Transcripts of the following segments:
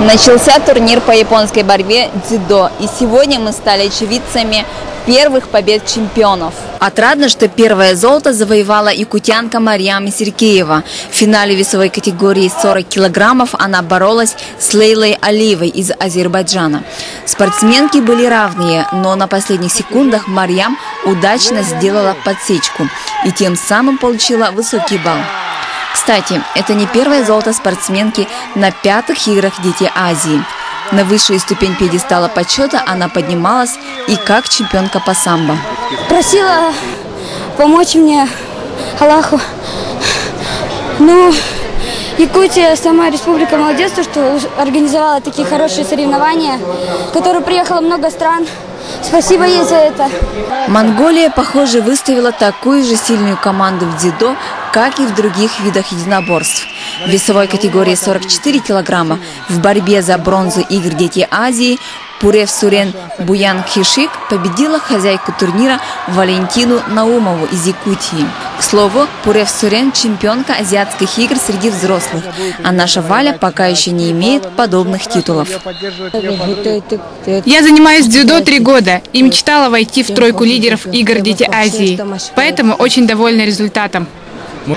Начался турнир по японской борьбе дзюдо, и сегодня мы стали очевидцами первых побед чемпионов. Отрадно, что первое золото завоевала якутянка Марьям Сергеева. В финале весовой категории 40 килограммов она боролась с Лейлой Алиевой из Азербайджана. Спортсменки были равные, но на последних секундах Марьям удачно сделала подсечку и тем самым получила высокий балл. Кстати, это не первое золото спортсменки на 5-х играх «Дети Азии». На высшую ступень пьедестала почета она поднималась и как чемпионка по самбо. Просила помочь мне Аллаху. Ну, Якутия, сама республика молодец, что организовала такие хорошие соревнования, в которые приехало много стран. Спасибо ей за это. Монголия, похоже, выставила такую же сильную команду в дзюдо, как и в других видах единоборств. В весовой категории 44 килограмма в борьбе за бронзу игр «Дети Азии» Пуревсурен Буянгхишик победила хозяйку турнира Валентину Наумову из Якутии. К слову, Пуревсурен – чемпионка азиатских игр среди взрослых, а наша Валя пока еще не имеет подобных титулов. Я занимаюсь дзюдо 3 года и мечтала войти в тройку лидеров игр «Дети Азии», поэтому очень довольна результатом.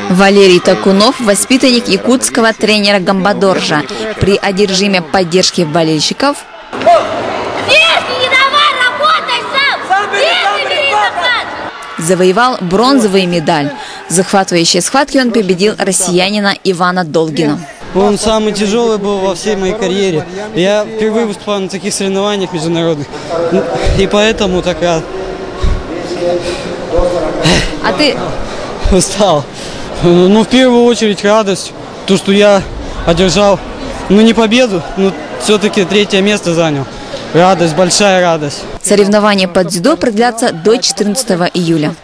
Валерий Такунов – воспитанник якутского тренера Гамбадоржа. При одержиме поддержки болельщиков завоевал бронзовую медаль. В захватывающей схватке он победил россиянина Ивана Долгина. Он самый тяжелый был во всей моей карьере. Я впервые выступал на таких соревнованиях международных. И поэтому так рад. А ты? Устал. Ну, в первую очередь радость. То, что я одержал, ну, не победу, но все-таки 3-е место занял. Радость, большая радость. Соревнования по дзюдо продлятся до 14 июля.